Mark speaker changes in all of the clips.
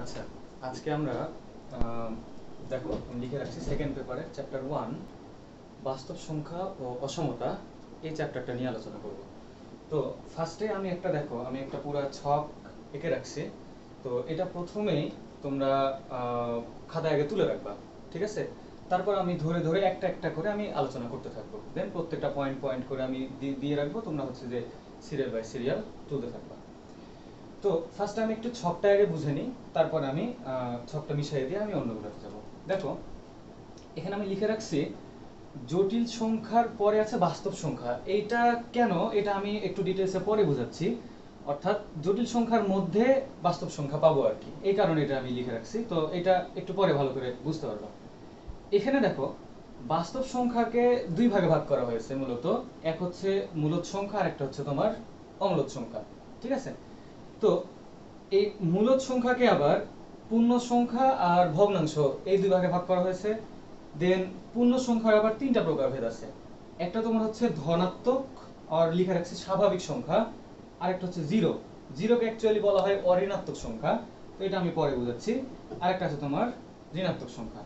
Speaker 1: আচ্ছা, আজকে আমরা দেখো আমি লিখে রাখছি সেকেন্ড পেপারে চ্যাপ্টার 1 বাস্তব সংখ্যা ও অসমতা এই চ্যাপ্টারটা নিয়ে আলোচনা করব। তো ফার্স্টে আমি একটা পুরো ছক এঁকে রাখছি। তো এটা প্রথমেই তোমরা খাতায় আগে তুলে রাখবা, ঠিক আছে? তারপর আমি ধরে ধরে একটা একটা করে আমি আলোচনা করতে থাকবো, দেন প্রত্যেকটা পয়েন্ট পয়েন্ট করে আমি দিয়ে রাখবো, তোমরা হচ্ছে যে সিরিয়াল বাই সিরিয়াল তুলতে থাকবা। তো ফার্স্ট আমি একটু ছকটা আগে বুঝে নিই, তারপর আমি ছকটা মিশিয়ে দিয়ে আমি অন্যগুলোতে যাব। দেখো এখানে আমি লিখে রাখছি জটিল সংখ্যার পরে আছে বাস্তব সংখ্যা। এইটা কেন, এটা আমি একটু ডিটেলসে পরে বোঝাচ্ছি। অর্থাৎ জটিল সংখ্যার মধ্যে বাস্তব সংখ্যা পাবো আর কি, এই কারণে এটা আমি লিখে রাখছি। তো এটা একটু পরে ভালো করে বুঝতে পারবো। এখানে দেখো বাস্তব সংখ্যাকে দুই ভাগে ভাগ করা হয়েছে মূলত। এক হচ্ছে মূলদ সংখ্যা আর একটা হচ্ছে তোমার অমূলদ সংখ্যা, ঠিক আছে? তো এই মূলদ সংখ্যাকে আবার পূর্ণ সংখ্যা আর ভগ্নাংশ এই দুই ভাগে ভাগ করা হয়েছে। দেন পূর্ণ সংখ্যার আবার তিনটা প্রকারভেদ আছে। একটা তোমার হচ্ছে ধনাত্মক আর লিখে রাখছে স্বাভাবিক সংখ্যা, আর একটা হচ্ছে জিরো। জিরোকে অ্যাকচুয়ালি বলা হয় অঋণাত্মক সংখ্যা, তো এটা আমি পরে বোঝাচ্ছি। আর একটা আছে তোমার ঋণাত্মক সংখ্যা।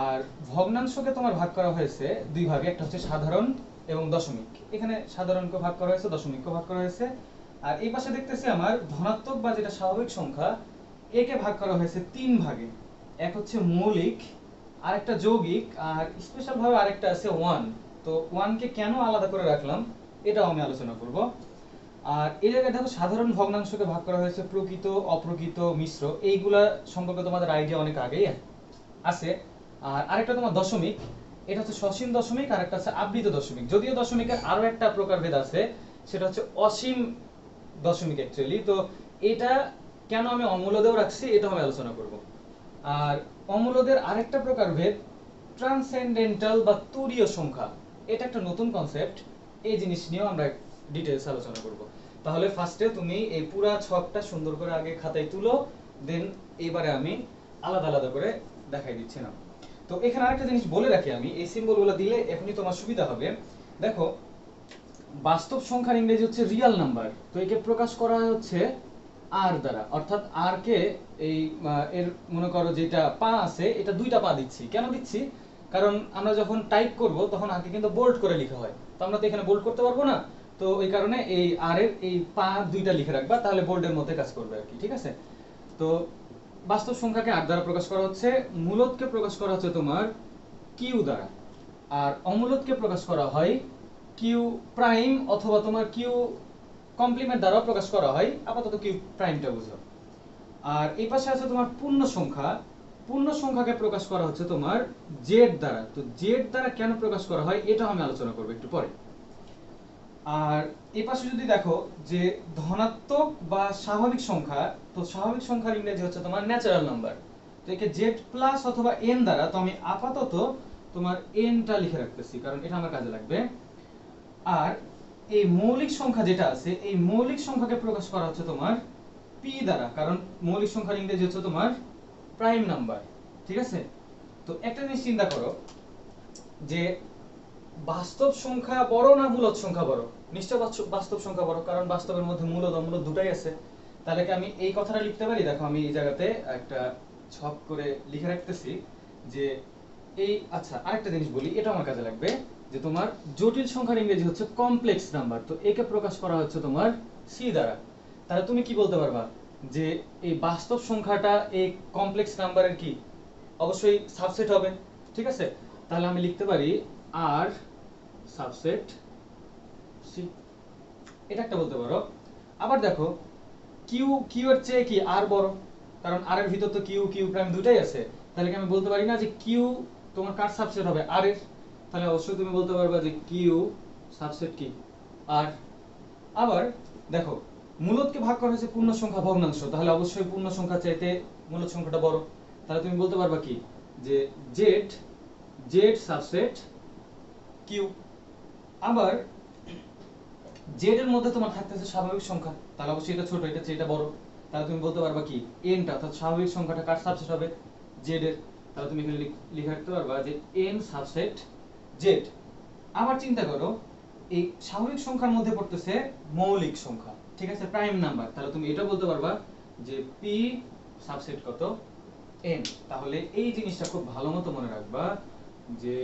Speaker 1: আর ভগ্নাংশকে তোমার ভাগ করা হয়েছে দুই ভাগে, একটা হচ্ছে সাধারণ এবং দশমিক। এখানে সাধারণকে ভাগ করা হয়েছে, দশমিককে ভাগ করা হয়েছে। আর এই পাশে দেখতেছি আমার ধনাত্মক বা যেটা স্বাভাবিক সংখ্যা, একে ভাগ করা হয়েছে তিন ভাগে। এক হচ্ছে মৌলিক, আরেকটা যৌগিক, আর স্পেশাল ভাবে আরেকটা আছে ওয়ান। তো ওয়ানকে কেন আলাদা করে রাখলাম এটাও আমি আলোচনা করব। আর এই জায়গায় দেখো সাধারণ ভগ্নাংশকে ভাগ করা হয়েছে প্রকৃত, অপ্রকৃত, মিশ্র। এইগুলা সম্পর্কে তোমাদের আইডিয়া অনেক আগেই আছে। আর আরেকটা তোমার দশমিক, এটা হচ্ছে সসীম দশমিক, আর একটা হচ্ছে আবৃত দশমিক। যদিও দশমিকের আরো একটা প্রকারভেদ আছে, সেটা হচ্ছে অসীম দশমিক অ্যাকচুয়ালি। তো এটা কেন আমি অমূলদেও রাখছি এটা আমি আলোচনা করব। আর অমূলদের আরেকটা প্রকারভেদ ট্রান্সেন্ডেন্টাল বা তুরীয় সংখ্যা। এটা একটা নতুন কনসেপ্ট, এই জিনিস নিয়েও আমরা ডিটেইলস আলোচনা করব। তাহলে ফার্স্টে তুমি এই পুরা ছকটা সুন্দর করে আগে খাতায় তুলো, দেন এবারে আমি আলাদা আলাদা করে দেখাই দিচ্ছি না। তো এখানে আরেকটা জিনিস বলে রাখি, আমি এই সিম্বলগুলো দিলে এখনই তোমার সুবিধা হবে। দেখো বাস্তব সংখ্যার ইংরেজি হচ্ছে রিয়াল নাম্বার। তো একে প্রকাশ করা হচ্ছে আর দ্বারা, অর্থাৎ আর কে এই এর মনে করো যেটা পা আছে এটা দুইটা পা দিচ্ছি। কেন দিচ্ছি? কারণ আমরা যখন টাইপ করব তখন আগে কিন্তু বোল্ড করে লেখা হয়, তো আমরা তো এখানে বোল্ড করতে পারবো না। তো এই কারণে এই আর এর এই পা দুইটা লিখে রাখবা, তাহলে বোল্ডের মধ্যে কাজ করবে আর কি, ঠিক আছে? তো বাস্তব সংখ্যাকে আর দ্বারা প্রকাশ করা হচ্ছে, মূলদকে প্রকাশ করা হচ্ছে তোমার কিউ দ্বারা, আর অমূলদকে প্রকাশ করা হয় কিউ প্রাইম অথবা তোমার কিউ কমপ্লিমেন্ট দ্বারা প্রকাশ করা হয়। আপাতত কিউ প্রাইমটা বুঝো। আর এই পাশে আছে তোমার পূর্ণ সংখ্যা। পূর্ণ সংখ্যাকে প্রকাশ করা হচ্ছে তোমার জেড দ্বারা। তো জেড দ্বারা কেন প্রকাশ করা হয় এটাও আমি আলোচনা করব একটু পরে। আর এই পাশে যদি দেখো যে ধনাত্মক বা স্বাভাবিক সংখ্যা, তো স্বাভাবিক সংখ্যার ইংরেজি হচ্ছে তোমার ন্যাচারাল নাম্বার। তো একে জেড প্লাস অথবা এন দ্বারা, তো আমি আপাতত তোমার এনটা লিখে রাখতেছি কারণ এটা আমার কাজে লাগবে। আর এই মৌলিক সংখ্যা যেটা আছে, এই মৌলিক সংখ্যাকে প্রকাশ করা হচ্ছে তোমার পি দ্বারা, কারণ মৌলিক সংখ্যার ইংরেজি হচ্ছে তোমার প্রাইম নাম্বার, ঠিক আছে? তো একটা জিনিস চিন্তা করো যে বাস্তব সংখ্যা বড় না মূলদ সংখ্যা বড়? নিশ্চয় বাস্তব সংখ্যা বড়, কারণ বাস্তবের মধ্যে মূলদ অমূলদ দুটাই আছে। তাহলে কি আমি এই কথাটা লিখতে পারি? দেখো আমি এই জায়গাতে একটা ছক করে লিখে রাখতেছি যে এই, আচ্ছা আরেকটা জিনিস বলি, এটা আমার কাজে লাগবে, যে তোমার জটিল সংখ্যার ইংরেজি হচ্ছে কমপ্লেক্স নাম্বার। তো একে প্রকাশ করা হচ্ছে তোমার সি দ্বারা। তাহলে তুমি কি বলতে পারবা যে এই বাস্তব সংখ্যাটা এই কমপ্লেক্স নাম্বারের কি অবশ্যই সাবসেট হবে, ঠিক আছে? তাহলে আমি লিখতে পারি আর সাবসেট সি, এটা একটা বলতে পারো। আবার দেখো কিউ, কিউ এর চেয়ে কি আর বড়, কারণ আর এর ভিতর তো কিউ কিউ প্রাইম দুটাই আছে। তাহলে কি আমি বলতে পারি না যে কিউ তোমার কার সাবসেট হবে? আর এর। তাহলে অবশ্যই তুমি বলতে পারবা যে কিউ সাবসেট কি আর। আবার দেখো মূলদকে ভাগ করা হয়েছে পূর্ণ সংখ্যা ভগ্নাংশ, তাহলে অবশ্যই পূর্ণ সংখ্যা চাইতে মূলদ সংখ্যাটা বড়। তাহলে তুমি বলতে পারবা কি যে জেড, জেড সাবসেট কিউ। আবার জেড এর মধ্যে তোমার থাকতেছে স্বাভাবিক সংখ্যা, তাহলে অবশ্যই এটা ছোট, এটা চেয়ে এটা বড়। তাহলে তুমি বলতে পারবা কি এনটা, অর্থাৎ স্বাভাবিক সংখ্যাটা কার সাবসেট হবে? জেড এর। তাহলে তুমি এখানে লিখে রাখতে পারবা যে এন সাবসেট জেড। আবার চিন্তা করো এই স্বাভাবিক সংখ্যার মধ্যে পড়তেছে মৌলিক সংখ্যা, ঠিক আছে, প্রাইম নাম্বার। তাহলে তুমি এটা বলতে পারবা যে পি সাবসেট কত n। তাহলে এই জিনিসটা খুব ভালো মতো মনে রাখবা যে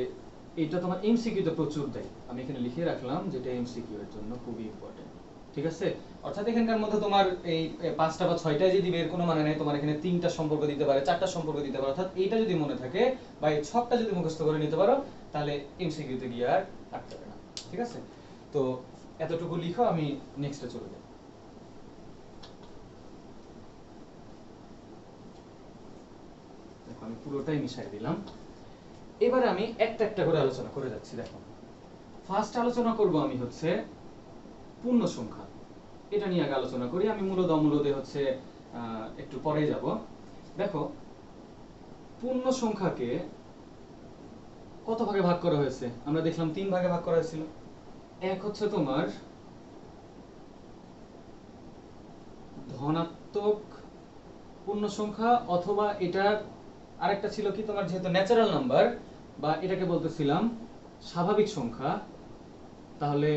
Speaker 1: এটা তোমার এমসিকিউ তে প্রচুর দেয়। আমি এখানে লিখে রাখলাম যেটা এমসিকিউ এর জন্য খুবই ইম্পর্টেন্ট। ঠিক আছে, অর্থাৎ এখানকার মধ্যে তোমার এই 5টা বা 6টা যদি বের কোনো মানে নেই, তোমার এখানে 3টা সম্পর্ক দিতে পারে, 4টা সম্পর্ক দিতে পারে। অর্থাৎ এইটা যদি মনে থাকে বা এই ছকটা যদি মুখস্থ করে নিতে পারো তাহলে এমসিকিউ তে গিয়ে আর আটকে যাবে না। ঠিক আছে, তো এতটুকু লিখো, আমি নেক্সটে চলে যাই। দেখো আমি পুরোটাই মিশাই দিলাম। এবারে আমি একটা একটা করে আলোচনা করে যাচ্ছি। দেখো ফার্স্ট আলোচনা করব আমি হচ্ছে পূর্ণ সংখ্যা, এটা নিয়ে আগে আলোচনা করি। আমি মূলত অমূলদে হচ্ছে একটু পরে যাব। দেখো পূর্ণ সংখ্যাকে কত ভাগে ভাগ করা হয়েছে? আমরা দেখলাম 3 ভাগে ভাগ করা হয়েছিল। এক হচ্ছে তোমার ধনাত্মক পূর্ণ সংখ্যা, অথবা এটার আরেকটা ছিল কি তোমার, যেহেতু ন্যাচারাল নাম্বার বা এটাকে বলতেছিলাম স্বাভাবিক সংখ্যা, তাহলে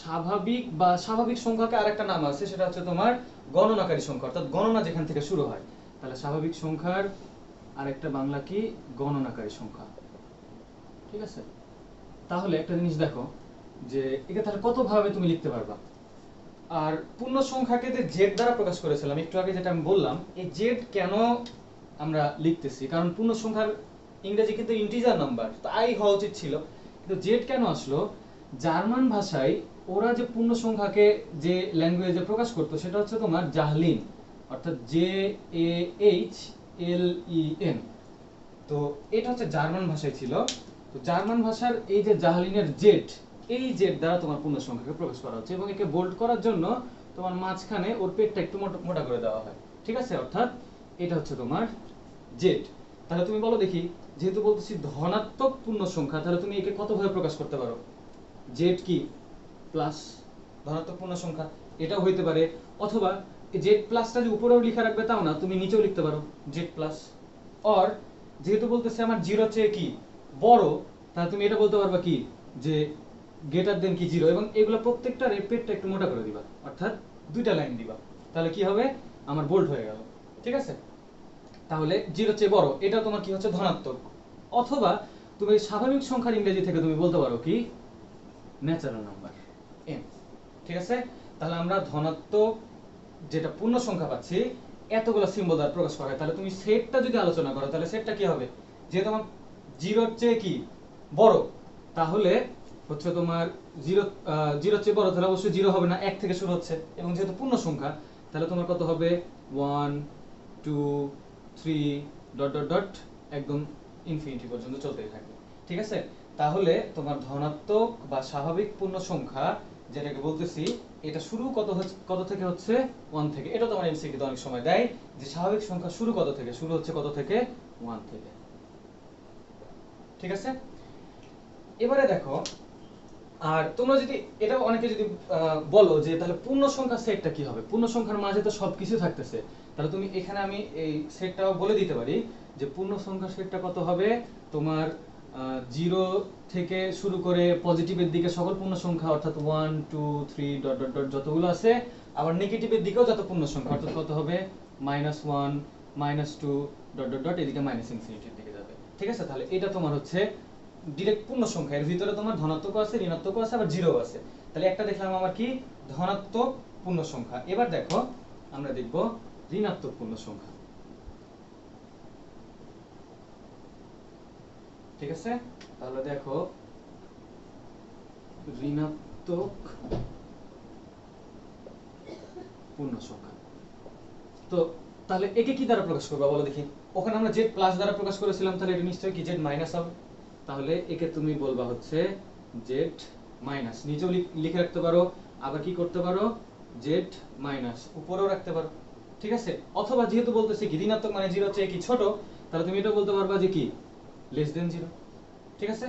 Speaker 1: স্বাভাবিক বা স্বাভাবিক সংখ্যাকে আরেকটা নাম আছে, সেটা হচ্ছে তোমার গণনাকারী সংখ্যা, অর্থাৎ গণনা যেখান থেকে শুরু হয়। তাহলে স্বাভাবিক সংখ্যার আরেকটা বাংলা কি? গণনাকারী সংখ্যা। ঠিক আছে, তাহলে একটা জিনিস দেখো যে একে তাহলে কত ভাবে তুমি লিখতে পারবা। আর পূর্ণ সংখ্যাকে যে জেড দ্বারা প্রকাশ করেছিলাম একটু আগে, যেটা আমি বললাম, এই জেড কেন আমরা লিখতেছি, কারণ পূর্ণ সংখ্যার ইংরেজি কিন্তু ইন্টিজার নাম্বার, তো আই হওয়া উচিত ছিল, কিন্তু জেড কেন আসলো? জার্মান ভাষায় ওরা যে পূর্ণ সংখ্যাকে যে ল্যাঙ্গুয়েজে প্রকাশ করতো সেটা হচ্ছে তোমার জাহলিন, অর্থাৎ JAHLEN। তো এটা হচ্ছে জার্মান ভাষায় ছিল। তো জার্মান ভাষার এই যে জাহলিনের জেড, এই জেড দ্বারা তোমার পূর্ণ সংখ্যাকে প্রকাশ করা হচ্ছে, এবং একে বোল্ড করার জন্য তোমার মাঝখানে ওর পেটটা একটু মোটা করে দেওয়া হয়। ঠিক আছে, অর্থাৎ এটা হচ্ছে তোমার জেড। তাহলে তুমি বলো দেখি, যেহেতু বলতেছি ধনাত্মক পূর্ণ সংখ্যা, তাহলে তুমি একে কত ভাবে প্রকাশ করতে পারো? জেড কি প্লাস ধনাত্মক পূর্ণ সংখ্যা, এটাও হইতে পারে। অথবা জেড প্লাসটা যে উপরেও লিখে রাখবে তাও না, তুমি নিচেও লিখতে পারো জেড প্লাস। অর যেহেতু বলতেছে আমার জিরো চেয়ে কি বড়, তাহলে তুমি এটা বলতে পারবা কি যে গ্রেটার দেন কি জিরো, এবং এগুলো প্রত্যেকটার পেটটা একটু মোটা করে দিবা, অর্থাৎ 2টা লাইন দিবা। তাহলে কি হবে? আমার বোল্ড হয়ে গেল। ঠিক আছে, তাহলে জিরো চেয়ে বড়, এটা তোমার কি হচ্ছে? ধনাত্মক। অথবা তুমি স্বাভাবিক সংখ্যার ইংরেজি থেকে তুমি বলতে পারো কি? Natural number n। ঠিক আছে, তাহলে আমরা ধনাত্মক যেটা পূর্ণ সংখ্যা পাচ্ছি এতগুলো সিম্বল দ্বারা প্রকাশ করা হয়। তাহলে তুমি সেটটা যদি আলোচনা করো তাহলে সেটটা কি হবে? যেহেতু আমার জিরোর চেয়ে কি বড়, তাহলে হচ্ছে তোমার জিরোর চেয়ে বড়, তাহলে অবশ্যই জিরো হবে না, 1 থেকে শুরু হচ্ছে, এবং যেহেতু পূর্ণ সংখ্যা তাহলে তোমার কত হবে? 1 2 3 ডট ডট ডট একদম ইনফিনিটি পর্যন্ত চলতেই থাকবে। ঠিক আছে, তাহলে তোমার ধনাত্মক বা স্বাভাবিক পূর্ণ সংখ্যা যেটাকে বলতেছি, এটা শুরু কত থেকে হচ্ছে? 1 থেকে। এটা তোমার এমসিকিউতে অনেক সময় দেয় যে স্বাভাবিক সংখ্যা শুরু কত থেকে? শুরু হচ্ছে কত থেকে? 1 থেকে। ঠিক আছে, এবারে দেখো, আর তোমরা যদি এটা অনেকে যদি বলো যে তাহলে পূর্ণ সংখ্যার সেটটা কি হবে? পূর্ণ সংখ্যার মাঝে তো সবকিছু থাকতেছে, তাহলে তুমি এখানে আমি এই সেটটাও বলে দিতে পারি যে পূর্ণ সংখ্যার সেটটা কত হবে? তোমার 0 থেকে শুরু করে পজিটিভের দিকে সকল পূর্ণ সংখ্যা, অর্থাৎ 1 2 3 ডট ডট ডট যতগুলো আছে, আবার নেগেটিভের দিকেও যত পূর্ণ সংখ্যা, অর্থাৎ কত হবে? -1 -2 ডট ডট ডট এদিকে মাইনাস ইনফিনিটির দিকে যাবে। ঠিক আছে, তাহলে এটা তোমার হচ্ছে ডিরেক্ট পূর্ণ সংখ্যা। এর ভিতরে তোমার ধনাত্মক আছে, ঋণাত্মক আছে, আবার জিরো আছে। তাহলে একটা দেখলাম আমার কি? ধনাত্মক পূর্ণ সংখ্যা। এবার দেখো আমরা দেখব ঋণাত্মক পূর্ণ সংখ্যা। ঠিক আছে, তাহলে দেখো ঋণাত্মক পূর্ণ সংখ্যা। তো তাহলে একে কি দ্বারা প্রকাশ করবা বলো দেখি? ওখানে আমরা জেড প্লাস দ্বারা প্রকাশ করেছিলাম, তাহলে এটা নিশ্চয়ই কি জেড মাইনাস হবে। তাহলে একে তুমি বলবা হচ্ছে জেড মাইনাস। নিচেও লিখে রাখতে পারো, আবার কি করতে পারো? জেড মাইনাস উপরেও রাখতে পারো। ঠিক আছে, অথবা যেহেতু বলতেছি কি ঋণাত্মক মানে জিরো চেয়ে কি ছোট, তাহলে তুমি এটা বলতে পারবা যে কি লেস দেন জিরো। ঠিক আছে,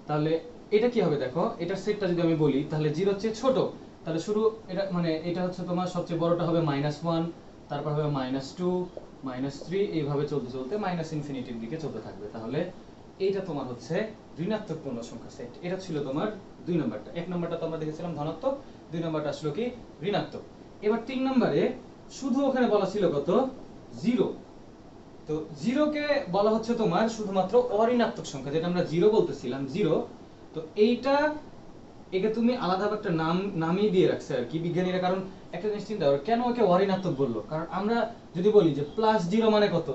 Speaker 1: তাহলে এটা কি হবে? দেখো এটার সেটটা যদি আমি বলি, তাহলে জিরো চেয়ে ছোট, তাহলে শুরু এটা মানে এটা হচ্ছে তোমার সবচেয়ে বড়টা হবে -1, তারপর হবে -2 -3, এইভাবে চলতে চলতে মাইনাস ইনফিনিটির দিকে চলতে থাকবে। তাহলে এইটা তোমার হচ্ছে ঋণাত্মক পূর্ণ সংখ্যা সেট। এটা ছিল তোমার 2 নাম্বারটা। 1 নাম্বারটা তো আমরা দেখেছিলাম ধনাত্মক, 2 নাম্বারটা আসলো কি ঋণাত্মক। এবার 3 নম্বরে শুধু ওখানে বলা ছিল কত? 0। তো জিরোকে বলা হচ্ছে তোমার শুধুমাত্র অঋণাত্মক সংখ্যা, যেটা আমরা জিরো বলতেছিলাম, জিরো। তো এইটা, একে তুমি আলাদা একটা নামই দিয়ে রাখছে আর কি বিজ্ঞানীরা। কারণ একটা জিনিস চিন্তা করো, কেন ওকে অঋণাত্মক বললো? কারণ আমরা যদি বলি যে প্লাস জিরো মানে কত,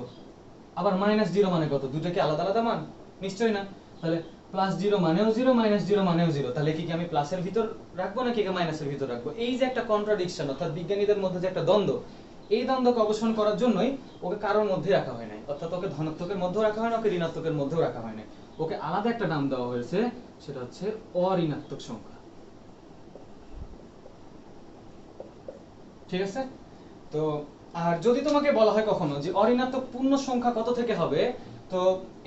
Speaker 1: আবার মাইনাস জিরো মানে কত, দুটো কি আলাদা আলাদা মান? নিশ্চয়ই না। তাহলে প্লাস জিরো মানেও জিরো, মাইনাস জিরো মানেও জিরো। তাহলে কি আমি প্লাসের ভিতর রাখবো নাকি মাইনাসের ভিতর রাখবো? এই যে একটা কন্ট্রাডিকশন, অর্থাৎ বিজ্ঞানীদের মধ্যে যে একটা দ্বন্দ্ব, এই দ্বন্দ্বকে অবসান করার জন্যই ওকে কারোর মধ্যে রাখা হয় নাই। অর্থাৎ ওকে ধনাত্মকের মধ্যেও রাখা হয় না, ওকে ঋণাত্মকের মধ্যেও রাখা হয় না, ওকে আলাদা একটা নাম দেওয়া হয়েছে, সেটা হচ্ছে অঋণাত্মক সংখ্যা। ঠিক আছে? তো আর যদি তোমাকে বলা হয় কখনো যে অঋণাত্মক পূর্ণ সংখ্যা কত থেকে হবে, তো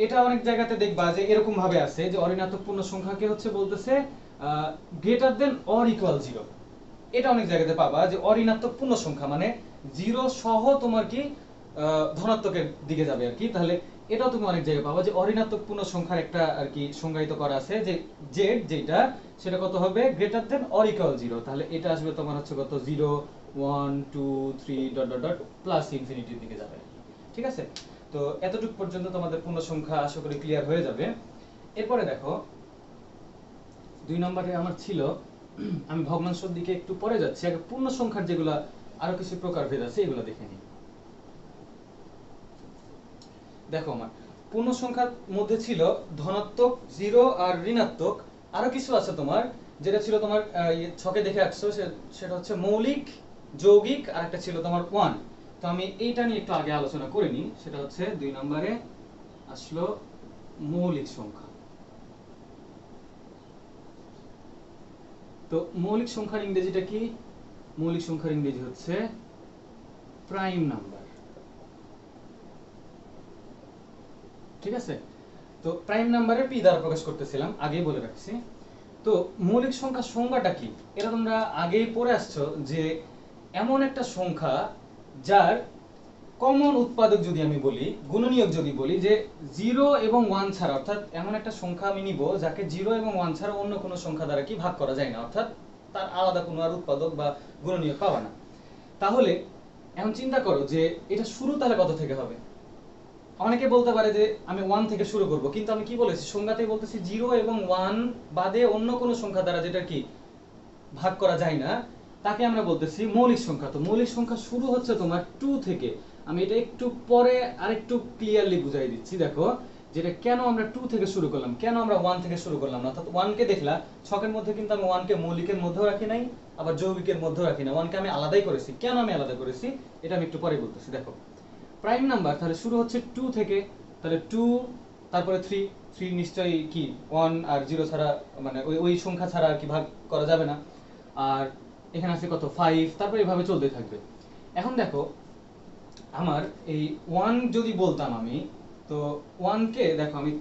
Speaker 1: এটা অনেক জায়গাতে দেখবা যে এরকম ভাবে আছে যে অঋণাত্মক পূর্ণ সংখ্যাকে হচ্ছে বলতেছে greater than or equal zero. এটা অনেক জায়গাতে পাবা যে অঋণাত্মক পূর্ণ সংখ্যা মানে জিরো সহ তোমার কি ধনাত্মকের দিকে যাবে আর কি। তাহলে এটাও তুমি অনেক জায়গায় পাবা যে অঋণাত্মক পূর্ণ সংখ্যার একটা আর কি সংজ্ঞায়িত করা আছে যে জেড যেটা, সেটা কত হবে? Greater than or equal zero. তাহলে এটা আসবে তোমার হচ্ছে কত? 0 1 2 3 ডট ডট ডট প্লাস ইনফিনিটির দিকে যাবে। ঠিক আছে? তো এতটুকু পর্যন্ত তোমাদের পূর্ণ সংখ্যা আশা করি ক্লিয়ার হয়ে যাবে। এরপরে দেখো 2 নম্বরে আমার ছিল, আমি ভগ্নাংশের দিকে একটু পরে যাচ্ছি, আগে পূর্ণ সংখ্যার যেগুলা আরো কিছু প্রকারভেদ আছে এগুলো দেখে নিই। দেখো আমার পূর্ণ সংখ্যার মধ্যে ছিল ধনাত্মক, জিরো আর ঋণাত্মক। আরো কিছু আছে তোমার, যেটা ছিল তোমার ছকে দেখে রাখছো, সেটা হচ্ছে মৌলিক, যৌগিক, আর একটা ছিল তোমার ওয়ান। তো আমি এইটা নিয়ে একটু আগে আলোচনা করে নিই। সেটা হচ্ছে 2 নম্বরে আসলো মৌলিক সংখ্যা। তো মৌলিক সংখ্যার ইংরেজিটা কি? মৌলিক সংখ্যার ইংরেজি হচ্ছে প্রাইম নাম্বার। ঠিক আছে? তো প্রাইম নাম্বারে পি দ্বারা প্রকাশ করতেছিলাম, আগেই বলে রাখছি। তো মৌলিক সংখ্যার সংজ্ঞাটা কি? এটা তোমরা আগেই পড়ে আসছো যে এমন একটা সংখ্যা যার কমন উৎপাদক যদি আমি বলি, গুণনীয়ক যদি বলি, যে 0 এবং 1 ছাড়া, অর্থাৎ এমন একটা সংখ্যা আমি নিব যাকে 0 এবং 1 ছাড়া অন্য কোনো সংখ্যা দ্বারা কি ভাগ করা যায় না, অর্থাৎ তার আলাদা কোনো আর উৎপাদক বা গুণনীয়ক পাওয়া না। তাহলে এখন চিন্তা করো যে এটা শুরু তাহলে কত থেকে হবে? অনেকে বলতে পারে যে আমি 1 থেকে শুরু করব, কিন্তু আমি কি বলেছি? সংজ্ঞাতেই বলতেছি 0 এবং 1 বাদে অন্য কোনো সংখ্যা দ্বারা যেটা কি ভাগ করা যায় না, তাকে আমরা বলতেছি মৌলিক সংখ্যা। তো মৌলিক সংখ্যা শুরু হচ্ছে তোমার 2 থেকে। আমি এটা একটু পরে আরেকটু ক্লিয়ারলি বুঝাই দিচ্ছি। দেখো যেটা কেন আমরা 2 থেকে শুরু করলাম, কেন আমরা 1 থেকে শুরু করলাম না। অর্থাৎ 1 কে দেখলা ছকের মধ্যে, কিন্তু আমি 1 কে মৌলিকের মধ্যেও রাখি নাই, আবার যৌগিকের মধ্যেও রাখি না। 1 কে আমি আলাদাই করেছি। কেন আমি আলাদা করেছি এটা আমি একটু পরে বলতেছি। দেখো প্রাইম নাম্বার তাহলে শুরু হচ্ছে 2 থেকে, তাহলে 2, তারপরে 3 নিশ্চয়ই কি 1 আর 0 ছাড়া, মানে ওই সংখ্যা ছাড়া আর কি ভাগ করা যাবে না। আর এখানে আছে কত? 5, তারপর এইভাবে চলতে থাকবে। এখন দেখো আমার এই 1 যদি বলতাম আমি, তো 1 কে দেখো আমি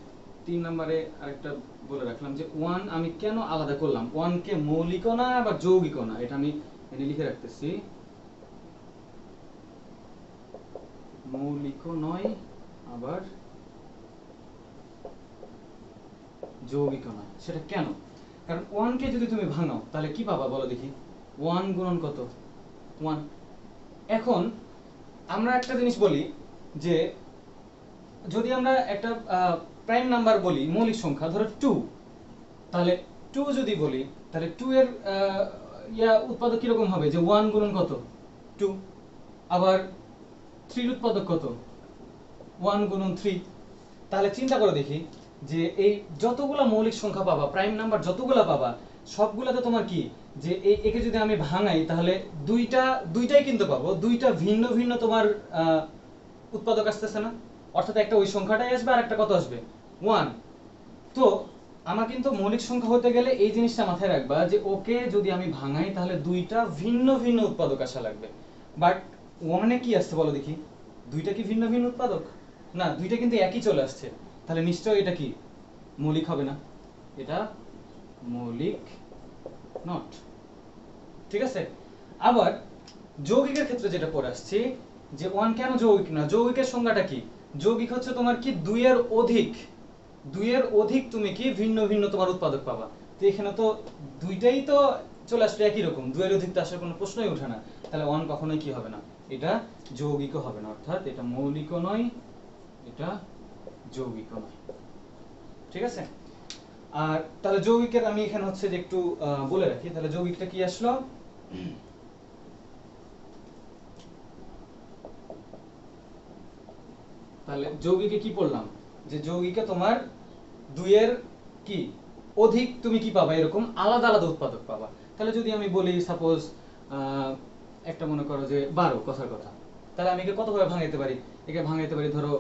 Speaker 1: 3 নম্বরে আরেকটা বলে রাখলাম যে 1 আমি কেন আলাদা করলাম। 1 কে মৌলিকও না আবার যৌগিকও না, এটা আমি এখানে লিখে রাখতেছি। মৌলিকও নয় আবার যৌগিকও নয়। সেটা কেন? কারণ 1 কে যদি তুমি ভাঙাও তাহলে কি পাবা বলো দেখি? 1 গুণন কত? 1। এখন আমরা একটা জিনিস বলি যে যদি আমরা একটা প্রাইম নাম্বার বলি, মৌলিক সংখ্যা ধরো 2, তাহলে 2 যদি বলি তাহলে 2 এর উৎপাদক কিরকম হবে? যে 1 গুণন কত? 2। আবার 3 এর উৎপাদক কত? 1 গুণন 3। তাহলে চিন্তা করে দেখি যে এই যতগুলা মৌলিক সংখ্যা পাবা, প্রাইম নাম্বার যতগুলা পাবা, সবগুলাতে তোমার কি যে একে যদি আমি ভাঙাই তাহলে দুইটাই কিন্তু পাবো, দুইটা ভিন্ন ভিন্ন তোমার উৎপাদক আসতেছে না? অর্থাৎ একটা ওই সংখ্যাটাই আসবে আর একটা কত আসবে? 1। তো আমার কিন্তু মৌলিক সংখ্যা হতে গেলে এই জিনিসটা মাথায় রাখবা যে ওকে যদি আমি ভাঙাই তাহলে দুইটা ভিন্ন ভিন্ন উৎপাদক আসা লাগবে। বাট 1 এ কি আসছে বলো দেখি? দুইটা কি ভিন্ন ভিন্ন উৎপাদক? না, দুইটা কিন্তু একই চলে আসছে। তাহলে নিশ্চয়ই এটা কি মৌলিক হবে না, এটা মৌলিক নট। ঠিক আছে? আবার যৌগিকের ক্ষেত্রে যেটা পড়ে আসছি যে 1 কেন যৌগিক না? যৌগিকের সংজ্ঞাটা কি? যৌগিক হচ্ছে তোমার কি 2 এর অধিক তুমি কি ভিন্ন ভিন্ন তোমার উৎপাদক পাবা। তো এখানে তো দুইটাই তো চলে আসবে একই রকম, 2 এর অধিক তো আসার কোনো প্রশ্নই ওঠে না। তাহলে 1 কখনোই কি হবে না? এটা যৌগিকও হবে না, অর্থাৎ এটা মৌলিকও নয় এটা যৌগিক নয়। ঠিক আছে, আর তাহলে যৌগিকের আমি এখানে হচ্ছে যে একটু বলে রাখি, তাহলে যৌগিকটা কি আসলো। তাহলে যৌগিকে কি পড়লাম, যে যৌগিকে তোমার দুইয়ের কি অধিক তুমি কি পাবা, এরকম আলাদা আলাদা উৎপাদক পাবা। তাহলে যদি আমি বলি সাপোজ একটা মনে করো যে 12 কথার কথা, তাহলে আমি একে কত ভাবে ভাঙাইতে পারি, একে ভাঙাইতে পারি ধরো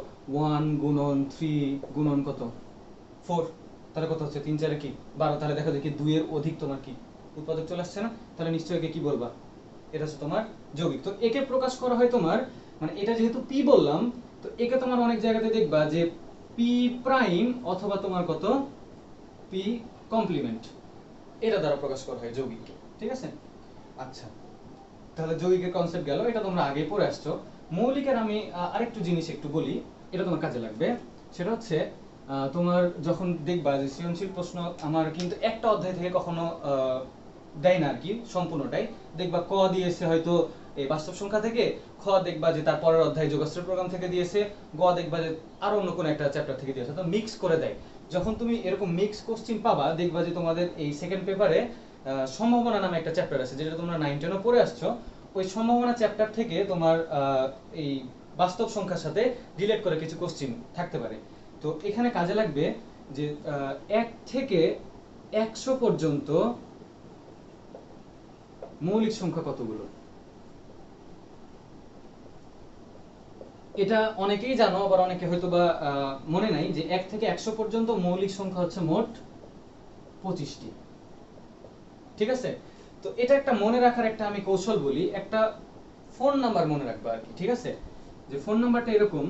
Speaker 1: 1 গুণন 3 গুণন কত 4, তাহলে কত হচ্ছে 3 4 কি 12। তাহলে দেখো দেখি দুইয়ের অধিক তোমার কি উৎপাদক চলে আসছে না, তাহলে নিশ্চয়ই একে কি বলবা, এটা হচ্ছে তোমার যৌগিক। তো একে প্রকাশ করা হয় তোমার, মানে এটা যেহেতু পি বললাম, তো একে তোমার অনেক জায়গাতে দেখবা যে পি প্রাইম অথবা তোমার কত পি কমপ্লিমেন্ট, এটা দ্বারা প্রকাশ করা হয় যৌগিককে। ঠিক আছে, আচ্ছা তাহলে যৌগিকের কনসেপ্ট গেল, এটা তোমরা আগে পড়ে আসছো। মৌলিকের আমি আরেকটু জিনিস একটু বলি, এটা তোমার কাজে লাগবে। সেটা হচ্ছে তোমার যখন দেখবা যে সৃজনশীল প্রশ্ন আমার কিন্তু একটা অধ্যায় থেকে কখনো দেয় না আর কি সম্পূর্ণটাই, দেখবা ক দিয়েছে হয়তো এই বাস্তব সংখ্যা থেকে, খ দেখবা যে তার পরের অধ্যায় যোগাশ্রয় প্রোগ্রাম থেকে দিয়েছে, গ দেখবা যে আরো অন্য কোনো একটা চ্যাপ্টার থেকে দিয়েছে, তো মিক্স করে দেয়। যখন তুমি এরকম মিক্স কোশ্চিন পাবা, দেখবা যে তোমাদের এই সেকেন্ড পেপারে সম্ভাবনা নামে একটা চ্যাপ্টার আছে, যেটা তোমরা 9 10 পড়ে আসছো। ওই সম্ভাবনা চ্যাপ্টার থেকে তোমার এই বাস্তব সংখ্যার সাথে রিলেট করে কিছু কোশ্চিন থাকতে পারে। তো এখানে কাজে লাগবে যে 1 থেকে 100 পর্যন্ত মৌলিক সংখ্যা কতগুলো। এটা অনেকেই জানো, আবার অনেকে হয়তো বা মনে নাই যে 1 থেকে 100 পর্যন্ত মৌলিক সংখ্যা হচ্ছে মোট 25টি। ঠিক আছে, তো এটা একটা মনে রাখার একটা আমি কৌশল বলি, একটা ফোন নাম্বার মনে রাখবা আর কি। ঠিক আছে, যে ফোন নাম্বারটা এরকম,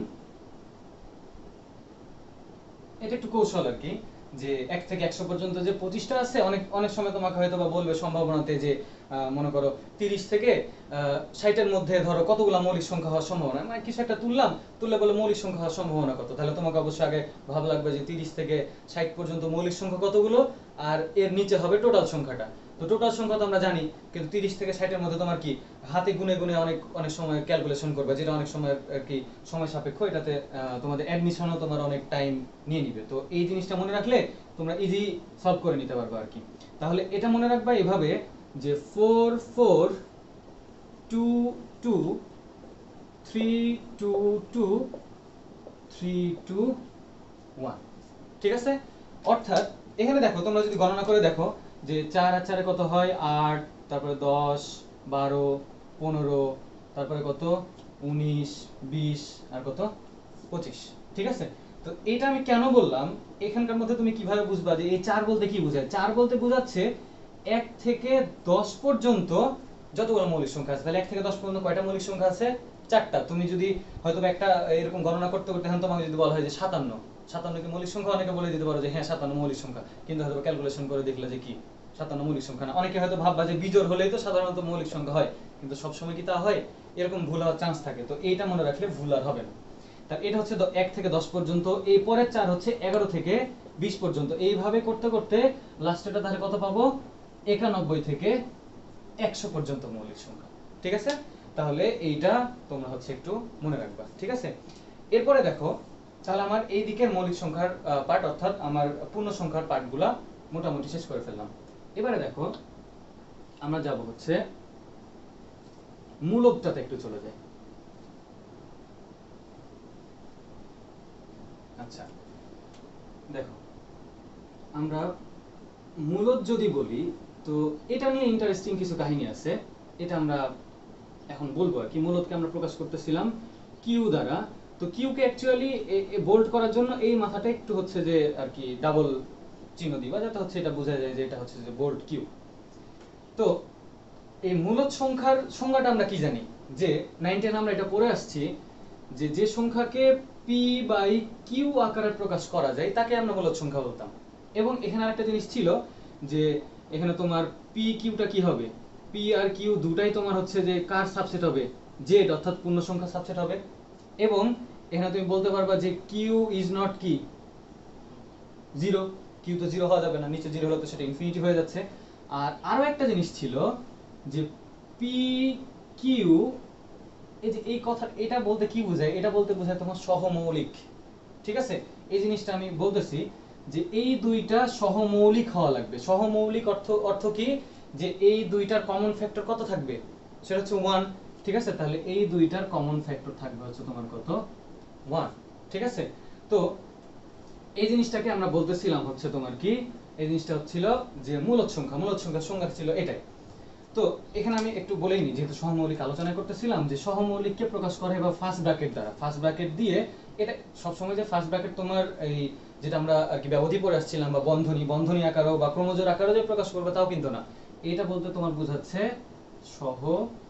Speaker 1: এটা একটু কৌশল আর কি, যে 1 থেকে 100 পর্যন্ত যে 25টা আছে, অনেক অনেক সময় তোমাকে হয়তো বা বলবে সম্ভাবনাতে যে মনে করো 30 থেকে 60 এর মধ্যে ধরো কতগুলো মৌলিক সংখ্যা হওয়ার সম্ভাবনা, মানে কিছু একটা তুললে বলে মৌলিক সংখ্যা হওয়ার সম্ভাবনা কত, তাহলে তোমাকে অবশ্যই আগে ভাবা লাগবে যে 30 থেকে 60 পর্যন্ত মৌলিক সংখ্যা কতগুলো, আর এর নিচে হবে টোটাল সংখ্যাটা। তো টোটাল সংখ্যা তো আমরা জানি, কিন্তু 30 থেকে 60 এর মধ্যে তোমার কি হাতে গুনে গুনে অনেক অনেক সময় ক্যালকুলেশন করবে, যেটা অনেক সময় আর কি সময় সাপেক্ষ, এটাতে তোমাদের অ্যাডমিশনও তোমার অনেক টাইম নিয়ে নিবে। তো এই জিনিসটা মনে রাখলে তোমরা ইজি সলভ করে নিতে পারবে আর কি। তাহলে এটা মনে রাখবা এভাবে যে 4 4 2 2 3 2 2 3 2 1। ঠিক আছে, অর্থাৎ এখানে দেখো তোমরা যদি গণনা করে দেখো যে 4 আর 4 কত হয় 8, তারপরে 10 12 15, তারপরে কত 19 20 আর কত 25। ঠিক আছে, তো এটা আমি কেন বললাম, এখানকার মধ্যে তুমি কিভাবে বুঝবা যে এই 4 বলতে কি বোঝায়। 4 বলতে বোঝাচ্ছে 1 থেকে 10 পর্যন্ত যতগুলো মৌলিক সংখ্যা আছে। তাহলে 1 থেকে 10 পর্যন্ত কয়টা মৌলিক সংখ্যা আছে, 4টা। তুমি যদি হয়তো একটা এরকম গণনা করতে করতে এখন তোমাকে যদি বলা হয় যে 57 কি মৌলিক সংখ্যা, অনেকে বলে দিতে পারো যে হ্যাঁ 57 মৌলিক সংখ্যা, কিন্তু হয়তো ক্যালকুলেশন করে দেখলে যে কি 57 মৌলিক সংখ্যা না। অনেকে হয়তো ভাববা যে বিজোড় হলেই তো সাধারণত মৌলিক সংখ্যা হয়, কিন্তু সবসময় কি তা হয়, এরকম ভুল হওয়ার চান্স থাকে। তো এইটা মনে রাখলে ভুল আর হবে না। তার এটা হচ্ছে 1 থেকে 10 পর্যন্ত, এই পরের 4 হচ্ছে 11 থেকে 20 পর্যন্ত। এইভাবে করতে করতে লাস্টেটা তাহলে কত পাবো, 91 থেকে 100 পর্যন্ত মৌলিক সংখ্যা। ঠিক আছে, তাহলে এইটা তোমরা হচ্ছে একটু মনে রাখবা। ঠিক আছে, এরপরে দেখো তাহলে আমার এই দিকের মৌলিক সংখ্যার পার্ট, অর্থাৎ আমার পূর্ণ সংখ্যার পার্টগুলা মোটামুটি শেষ করে ফেললাম। এবারে দেখো আমরা যাব হচ্ছে মূলকটাতে একটু চলে যাই। আচ্ছা দেখো, আমরা মূলত যদি বলি, তো এটা নিয়ে ইন্টারেস্টিং কিছু কাহিনী আছে, এটা আমরা এখন বলবো আর কি। মূলতকে আমরা প্রকাশ করতেছিলাম কিউ দ্বারা। তো কিউকে অ্যাকচুয়ালি বোল্ড করার জন্য এই মাথাটা একটু হচ্ছে যে আর কি ডাবল চিহ্ন দিবা, যাতে হচ্ছে এটা বোঝা যায় যে এটা হচ্ছে যে বোল্ড কিউ। তো এই মূলত সংখ্যার সংজ্ঞাটা আমরা কি জানি, যে 9 10 আমরা এটা পড়ে আসছি যে যে সংখ্যাকে পি বাই কিউ আকারে প্রকাশ করা যায় তাকে আমরা মূলত সংখ্যা বলতাম। এবং এখানে আরেকটা জিনিস ছিল যে এখানে তোমার পি কিউটা কি হবে, পি আর কিউ দুটাই তোমার হচ্ছে যে কার সাবসেট হবে, জেড অর্থাৎ পূর্ণ সংখ্যা সাবসেট হবে। এবং এখানে তুমি বলতে পারবা যে কিউ ইজ নট কি জিরো, কিউ তো জিরো হওয়া যাবে না, নিচে জিরো হলে তো সেটা ইনফিনিটি হয়ে যাচ্ছে। আর আরো একটা জিনিস ছিল যে পি কিউ, এই যে এই কথা, এটা বলতে কি বোঝায়, এটা বলতে বোঝায় তোমার সহমৌলিক। ঠিক আছে, এই জিনিসটা আমি বলতেছি যে এই দুইটা সহমৌলিক হওয়া লাগবে। সহমৌলিক অর্থ অর্থ কি, যে এই দুইটার কমন ফ্যাক্টর কত থাকবে, সেটা হচ্ছে 1। ঠিক আছে, তাহলে এই দুইটার কমন ফ্যাক্টর থাকবে হচ্ছে তোমার কত, 1। ঠিক আছে, তো এই জিনিসটাকে আমরা বলতেছিলাম হচ্ছে তোমার কি, এই জিনিসটা হচ্ছিল যে মূলদ সংখ্যা। মূলদ সংখ্যার সংজ্ঞা ছিল এটাই। তো এখানে আমি একটু বলেই নি, যেহেতু সহমৌলিক আলোচনা করতেছিলাম, যে সহমৌলিককে প্রকাশ করে বা ফার্স্ট ব্র্যাকেট দ্বারা, ফার্স্ট ব্র্যাকেট দিয়ে। এটা সবসময় যে ফার্স্ট ব্র্যাকেট তোমার এই যেটা আমরা আর কি ব্যবধি পড়ে আসছিলাম, বা বন্ধনী বন্ধনী আকারেও বা ক্রমজোর আকারেও যে প্রকাশ করবে তাও কিন্তু না। এটা বলতে তোমার বোঝাচ্ছে সহমৌলিক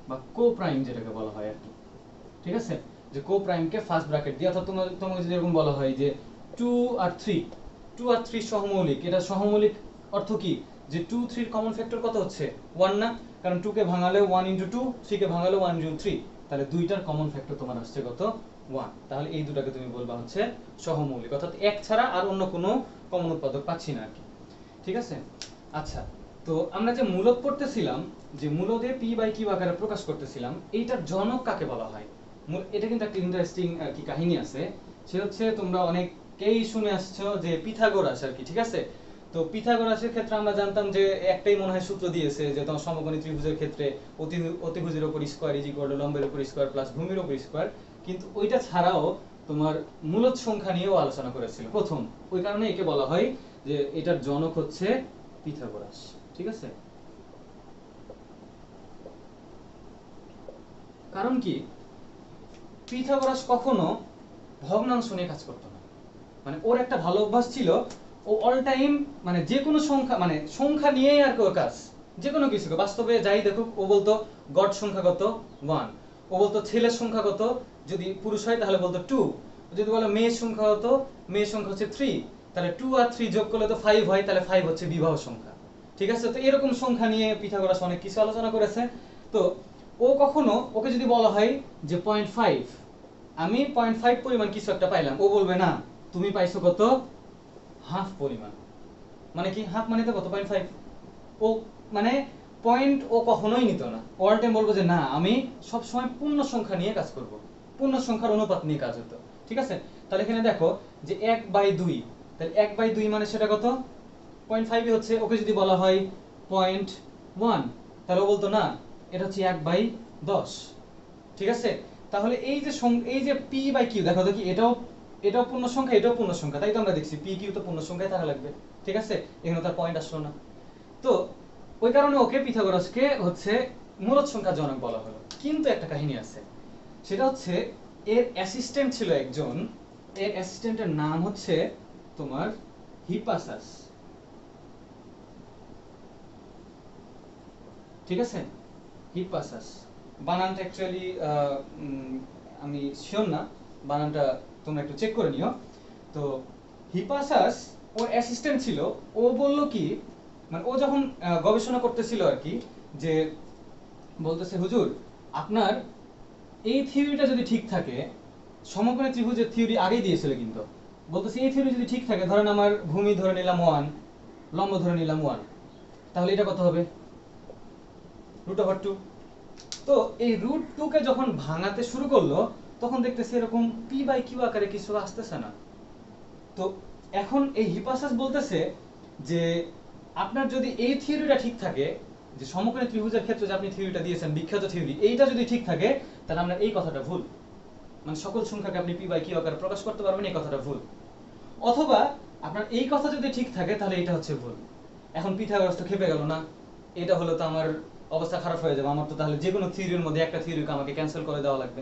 Speaker 1: বা কো প্রাইম যেটাকে বলা হয় আর কি। ঠিক আছে, যে কো প্রাইমকে ফার্স্ট ব্র্যাকেট দিয়ে, অর্থাৎ তোমাকে যদি এরকম বলা হয় যে 2 আর 3 সহমৌলিক, এটা সহমৌলিক অর্থ কি, যে 2 3 এর কমন ফ্যাক্টর কত হচ্ছে 1 না, কারণ 2 কে ভাঙালে 1 * 2, 3 কে ভাঙালে 1 * 3, তাহলে দুইটার কমন ফ্যাক্টর তোমার আসছে কত, 1। তাহলে এই দুটাকে তুমি বলবা হচ্ছে সহমৌলিক, অর্থাৎ এক ছাড়া আর অন্য কোনো কমন উৎপাদক পাচ্ছি না আর কি। ঠিক আছে, আচ্ছা, তো আমরা যে মূলদ পড়তেছিলাম, যে মূলদে p/q আকারে প্রকাশ করতেছিলাম, এইটার জনক কাকে বলা হয়? এটা কিন্তু একটা ইন্টারেস্টিং আর কি কাহিনী আছে। সে হচ্ছে, তোমরা অনেকেই শুনে আসছো যে পিথাগোরাস আর কি। ঠিক আছে, তো পিথাগোরাসের ক্ষেত্রে আমরা জানতাম যে একটাই মনে হয় সূত্র দিয়েছে, যে তোমার সমকোণী ত্রিভুজের ক্ষেত্রে অতিভুজের উপর স্কয়ার ইজ ইকুয়াল টু লম্বের উপর স্কয়ার প্লাস ভূমির উপর স্কয়ার। কিন্তু ওইটা ছাড়াও তোমার মূলদ সংখ্যা নিয়েও আলোচনা করেছিল প্রথম, ওই কারণে একে বলা হয় যে এটার জনক হচ্ছে পিথাগোরাস। ঠিক আছে, কারণ কি, পিথাগোরাস কখনো ভগ্নাংশ নিয়ে কাজ করতো না। মানে ওর একটা ভালো অভ্যাস ছিল, ও অল টাইম মানে যে কোনো সংখ্যা, মানে সংখ্যা নিয়েই আর কি ওর কাজ, যে কোনো কিছু। বাস্তবে যাই দেখুক, ও বলতো গড সংখ্যা কত, 1। ও বলতো ছেলের সংখ্যা কত, যদি পুরুষ হয় তাহলে বলতো 2। যদি বলো মেয়ের সংখ্যা কত, মেয়ের সংখ্যা হচ্ছে 3, তাহলে 2 আর 3 যোগ করলে তো 5 হয়, তাহলে 5 হচ্ছে বিবাহ সংখ্যা। ঠিক আছে, তো এরকম সংখ্যা নিয়ে পিথাগোরাস অনেক কিছু আলোচনা করেছে। তো ও কখনো, ওকে যদি বলা হয় যে 0.5, আমি 0.5 পরিমাণ কিছু একটা পাইলাম, ও বলবে না, তুমি পাইছো কত, হাফ পরিমাণ। মানে কি হাফ মানে তো কত, 0.5। ও মানে পয়েন্ট ও কখনোই নিত না, অল টাইম বলবো যে না, আমি সব সময় পূর্ণ সংখ্যা নিয়ে কাজ করব, পূর্ণ সংখ্যার অনুপাত নিয়ে কাজ হতো। ঠিক আছে, তাহলে এখানে দেখো যে 1/2, তাহলে 1/2 মানে সেটা কত, 0.5 হচ্ছে। ওকে যদি বলা হয় 0.1, তাহলে ও বলতো না, এটা হচ্ছে 1/10। ঠিক আছে, তাহলে এই যে p/q, দেখো দেখি, এটাও পূর্ণ সংখ্যা, এটাও পূর্ণ সংখ্যা, তাই তো আমরা দেখছি p/q তো পূর্ণ সংখ্যায় থাকা লাগবে। ঠিক আছে, এখানে তার পয়েন্ট আসলো না। তো ওই কারণে ওকে, পিথাগোরাসকে হচ্ছে মূলদ সংখ্যার জনক বলা হলো। কিন্তু একটা কাহিনী আছে, সেটা হচ্ছে এর অ্যাসিস্ট্যান্ট ছিল একজন, এর অ্যাসিস্ট্যান্টের নাম হচ্ছে তোমার হিপাসাস। ঠিক আছে, হিপাসাস বানানটা অ্যাকচুয়ালি আমি শিওর না, বানানটা তোমরা একটু চেক করে নিও। তো হিপাসাস ওর অ্যাসিস্ট্যান্ট ছিল। ও বলল কি, মানে ও যখন গবেষণা করতেছিল আর কি, যে বলতেছে হুজুর, আপনার এই থিওরিটা যদি ঠিক থাকে, সমকোণী ত্রিভুজের থিওরি আগেই দিয়েছিল, কিন্তু বলতেছে এই থিওরি যদি ঠিক থাকে, ধরেন আমার ভূমি ধরে নিলাম 1, লম্ব ধরে নিলাম 1, তাহলে এটা কত হবে, √2। তো এই √2 কে যখন ভাঙাতে শুরু করলো, তখন দেখতেছি এরকম p/q আকারে কিছু আসতেছে না। তো এখন এই হিপাসাস বলতেছে যে আপনার যদি এই থিওরিটা ঠিক থাকে, যে সমকোণী ত্রিভুজের ক্ষেত্রে যে আপনি থিওরিটা দিয়েছেন, বিখ্যাত থিওরি, এইটা যদি ঠিক থাকে, তাহলে আমরা এই কথাটা ভুল, মানে সকল সংখ্যাকে আপনি p/q আকারে প্রকাশ করতে পারবেন, এই কথাটা ভুল। অথবা আপনার এই কথা যদি ঠিক থাকে, তাহলে এটা হচ্ছে ভুল। এখন পিথাগোরাস তো খেপে গেল, না এটা হলো তো আমার অবস্থা খারাপ হয়ে যাবে, আমার তো তাহলে যে কোনো থিওরির মধ্যে একটা থিওরিকে আমাকে ক্যান্সেল করে দেওয়া লাগবে।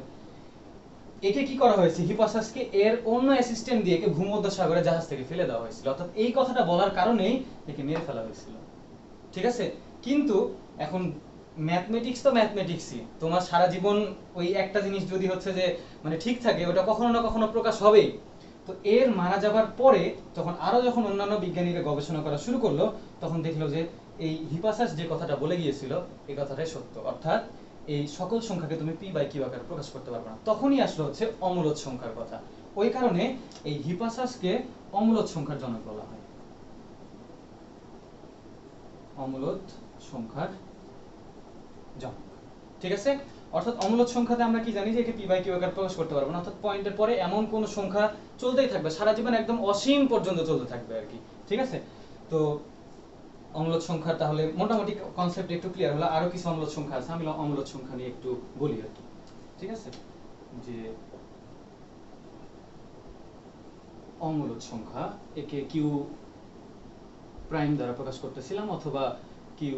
Speaker 1: একে কি করা হয়েছে, হিপাসাসকে এর অন্য অ্যাসিস্ট্যান্ট দিয়ে একে ভূমধ্যসাগরে জাহাজ থেকে ফেলে দেওয়া হয়েছিল, অর্থাৎ এই কথাটা বলার কারণেই একে মেরে ফেলা হয়েছিল। ঠিক আছে, কিন্তু এখন ম্যাথমেটিক্স তো ম্যাথমেটিক্সই, তোমার সারা জীবন ওই একটা জিনিস যদি হচ্ছে যে মানে ঠিক থাকে, ওটা কখনো না কখনো প্রকাশ হবেই। তো এর মারা যাবার পরে যখন অন্যান্য বিজ্ঞানীরা গবেষণা করা শুরু করলো, তখন দেখলো যে এই হিপাসাস যে কথাটা বলে গিয়েছিল, এই কথাটাই সত্য, অর্থাৎ এই সকল সংখ্যাকে তুমি p/q আকারে প্রকাশ করতে পারবে না। তখনই আসলো হচ্ছে অমূলদ সংখ্যার কথা। ওই কারণে এই হিপাসাসকে অমূলদ সংখ্যার জনক বলা হয়, অমূলদ সংখ্যার জনক। ঠিক আছে, অর্থাৎ অমূলদ সংখ্যাতে আমরা কি জানি যে একে পি বাই কিউ আকারে প্রকাশ করতে পারবো না, অর্থাৎ পয়েন্টের পরে এমন কোন সংখ্যা চলতেই থাকবে সারা জীবন, একদম অসীম পর্যন্ত চলতে থাকবে আর কি। ঠিক আছে, তো অমূলদ সংখ্যা তাহলে মোটামুটি কনসেপ্ট একটু ক্লিয়ার হলো। আরো কিছু অমূলদ সংখ্যা আছে, আমি অমূলদ সংখ্যা নিয়ে একটু বলি আর কি। ঠিক আছে, যে অমূলদ সংখ্যা একে কিউ প্রাইম দ্বারা প্রকাশ করতেছিলাম অথবা কিউ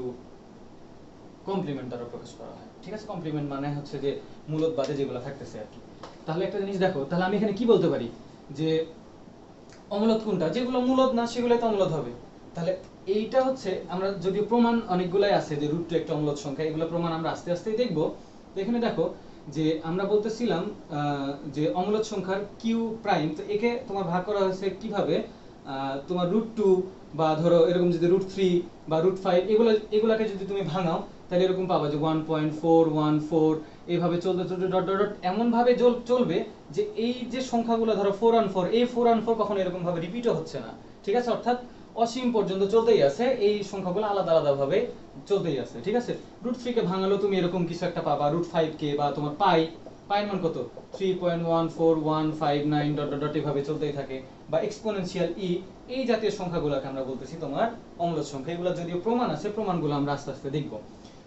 Speaker 1: কমপ্লিমেন্ট দ্বারা প্রকাশ করা হয়। ঠিক আছে, কমপ্লিমেন্ট মানে হচ্ছে যে মূলদ বাদে যেগুলো থাকতেছে আর কি। তাহলে একটা জিনিস দেখো, তাহলে আমি এখানে কি বলতে পারি যে অমূলদ কোনটা, যেগুলো মূলদ না সেগুলোই তো অমূলদ হবে। তাহলে এইটা হচ্ছে আমরা যদিও প্রমাণ অনেকগুলাই আছে যে √2 একটা অমূলদ সংখ্যা, এগুলো প্রমাণ আমরা আস্তে আস্তেই দেখবো। তো এখানে দেখো যে আমরা বলতেছিলাম যে অমূলদ সংখ্যার কিউ প্রাইম, তো একে তোমার ভাগ করা হয়েছে কিভাবে, তোমার √2 বা ধরো এরকম যদি √3 বা √5 এগুলাকে যদি তুমি ভাঙাও তাহলে এরকম পাবা যে 1.414 এইভাবে চলতে চলতে ডট ডট ডট এমন ভাবে চলবে যে এই যে সংখ্যাগুলো ধরো 414, এই 414 কখনো এরকম ভাবে রিপিটও হচ্ছে না। ঠিক আছে, অর্থাৎ অসীম পর্যন্ত চলতেই আছে, এই সংখ্যাগুলো আলাদা আলাদা ভাবে চলতেই আছে। ঠিক আছে, √3 কে ভাঙালো তুমি এরকম কিছু একটা পাবা, √5 কে বা তোমার পাইয়ের মান কত 3.14159 ডট ডট ডট এভাবে চলতেই থাকে, বা এক্সপোনেনশিয়াল এই জাতীয় সংখ্যাগুলোকে আমরা বলতেছি তোমার অমূলদ সংখ্যা। এগুলো যদিও প্রমাণ আছে, প্রমাণগুলো আমরা আস্তে আস্তে দেখব।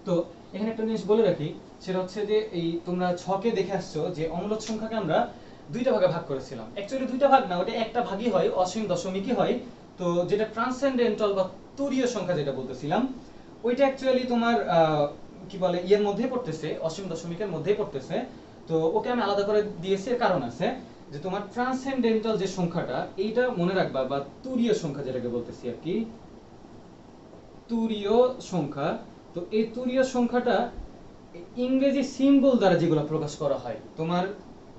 Speaker 1: তো এখানে একটা জিনিস বলে রাখি, সেটা হচ্ছে যে এই তোমরা ছকে দেখে আসছো যে অমূলদ সংখ্যাকে আমরা দুইটা ভাগে ভাগ করেছিলাম। অ্যাকচুয়ালি দুইটা ভাগ না, ওটা একটা ভাগই হয়, অসীম দশমিকই হয়। তো যেটা ট্রান্সেন্ডেন্টাল বা তুরীয় সংখ্যা যেটা বলতেছিলাম, ওইটা অ্যাকচুয়ালি তোমার কি বলে ইয়ের মধ্যেই পড়তেছে, অসীম দশমিকের মধ্যেই পড়তেছে। তো ওকে আমি আলাদা করে দিয়েছি, এর কারণ আছে যে তোমার ট্রান্সেন্ডেন্টাল যে সংখ্যাটা এইটা মনে রাখবা, বা তুরীয় সংখ্যা যেটাকে বলতেছি আর কি, তুরীয় সংখ্যা। তো এই তুরীয় সংখ্যাটা ইংরেজি সিম্বল দ্বারা যেগুলো প্রকাশ করা হয় তোমার,